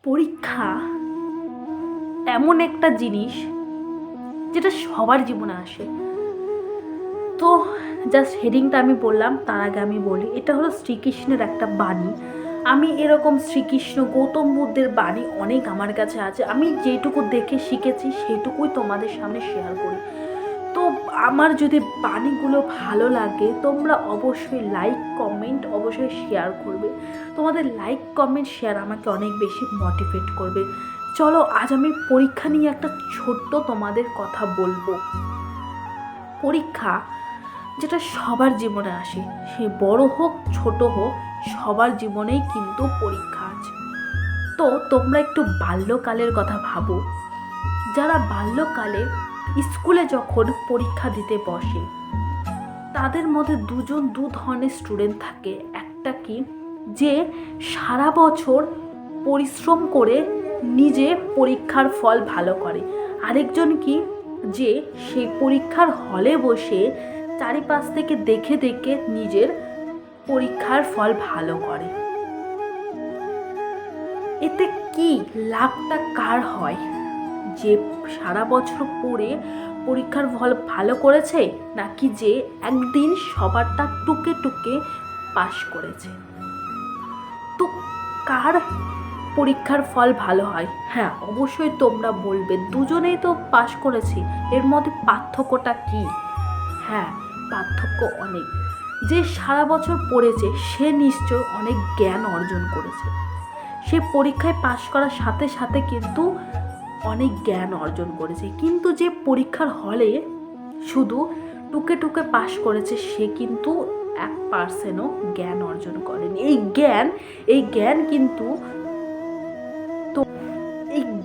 পরীক্ষা এমন একটা জিনিস যেটা সবার জীবনে আসে। তো জাস্ট হেডিংটা আমি বললাম, তার আগে আমি বলি এটা হলো শ্রীকৃষ্ণের একটা বাণী। আমি এরকম শ্রীকৃষ্ণ গৌতম বুদ্ধের বাণী অনেক আমার কাছে আছে, আমি যেটুকু দেখে শিখেছি সেইটুকুই তোমাদের সামনে শেয়ার করি। তো আমার যদি বাণীগুলো ভালো লাগে তোমরা অবশ্যই লাইক কমেন্ট অবশ্যই শেয়ার করবে। তোমাদের লাইক কমেন্ট শেয়ার আমাকে অনেক বেশি মোটিভেট করবে। চলো আজ আমি পরীক্ষা নিয়ে একটা ছোট্ট তোমাদের কথা বলবো। পরীক্ষা যেটা সবার জীবনে আসে, সে বড় হোক ছোট হোক সবার জীবনেই কিন্তু পরীক্ষা আছে। তো তোমরা একটু বাল্যকালের কথা ভাবো। যারা বাল্যকালে স্কুলে যখন পরীক্ষা দিতে বসে তাদের মধ্যে দু ধরনের স্টুডেন্ট থাকে। একটা কি, যে সারা বছর পরিশ্রম করে নিজে পরীক্ষার ফল ভালো করে। আরেকজন কি, যে সেই পরীক্ষার হলে বসে চারিপাশ থেকে দেখে দেখে নিজের পরীক্ষার ফল ভালো করে। এতে কি লাভটা কার হয়? যে সারা বছর পড়ে পরীক্ষার ফল ভালো করেছে, নাকি যে একদিন সবারটা টুকে টুকে পাশ করেছে? তো কার পরীক্ষার ফল ভালো হয়? হ্যাঁ, অবশ্যই তোমরা বলবে দুজনেই তো পাশ করেছি, এর মধ্যে পার্থক্যটা কি? হ্যাঁ, পার্থক্য অনেক। যে সারা বছর পড়েছে সে নিশ্চয় অনেক জ্ঞান অর্জন করেছে, সে পরীক্ষায় পাশ করার সাথে সাথে কিন্তু অনেক জ্ঞান অর্জন করেছে। কিন্তু যে পরীক্ষার হলে শুধু টুকে টুকে পাশ করেছে সে কিন্তু 1%ও জ্ঞান অর্জন করেনি। এই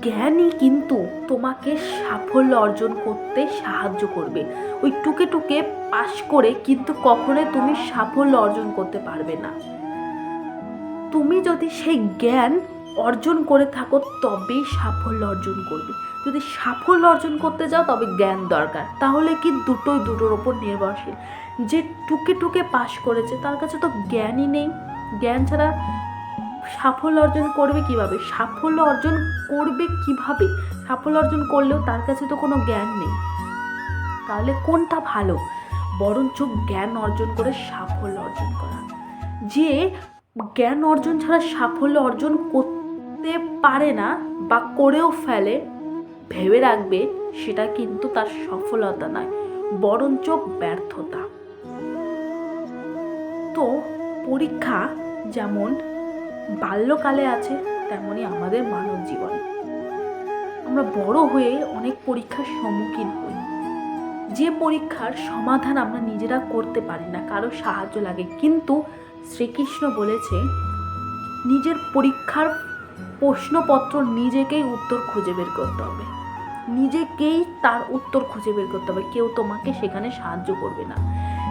জ্ঞানই কিন্তু তোমাকে সাফল্য অর্জন করতে সাহায্য করবে। ওই টুকে টুকে পাশ করে কিন্তু কখনোই তুমি সাফল্য অর্জন করতে পারবে না। তুমি যদি সেই জ্ঞান অর্জন করে থাকো তবেই সাফল্য অর্জন করবে। যদি সাফল্য অর্জন করতে যাও তবে জ্ঞান দরকার। তাহলে কি দুটোর ওপর নির্ভরশীল। যে টুকে টুকে পাশ করেছে তার কাছে তো জ্ঞানই নেই। জ্ঞান ছাড়া সাফল্য অর্জন করবে কিভাবে? সাফল্য অর্জন করলেও তার কাছে তো কোনো জ্ঞান নেই। তাহলে কোনটা ভালো? বরঞ্চ জ্ঞান অর্জন করে সাফল্য অর্জন করা। যে জ্ঞান অর্জন ছাড়া সাফল্য অর্জন করতে পারে না বা করেও ফেলে, ভেবে রাখবে সেটা কিন্তু তার সফলতা নয়, বরঞ্চ ব্যর্থতা। তো পরীক্ষা যেমন বাল্যকালে আছে তেমনই আমাদের মানব জীবনে আমরা বড় হয়ে অনেক পরীক্ষার সম্মুখীন হই। যে পরীক্ষার সমাধান আমরা নিজেরা করতে পারি না, কারো সাহায্য লাগে। কিন্তু শ্রীকৃষ্ণ বলেছে নিজের পরীক্ষার প্রশ্নপত্র নিজেকেই উত্তর খুঁজে বের করতে হবে, নিজেকেই তার উত্তর খুঁজে বের করতে হবে, কেউ তোমাকে সেখানে সাহায্য করবে না।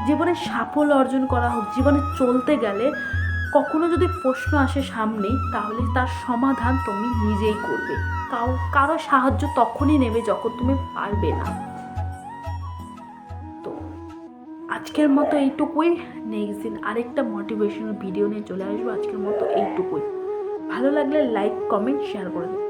জীবনে সাফল্য অর্জন করা হোক, জীবনে চলতে গেলে কখনো যদি প্রশ্ন আসে সামনে তাহলে তার সমাধান তুমি নিজেই করবে। কারো সাহায্য তখনই নেবে যখন তুমি পারবে না। তো আজকের মতো এইটুকুই। নেক্সট দিন আরেকটা মোটিভেশনাল ভিডিও নিয়ে চলে আসবো। আজকের মতো এইটুকুই। ভালো লাগলে লাইক কমেন্ট শেয়ার করে দেবে।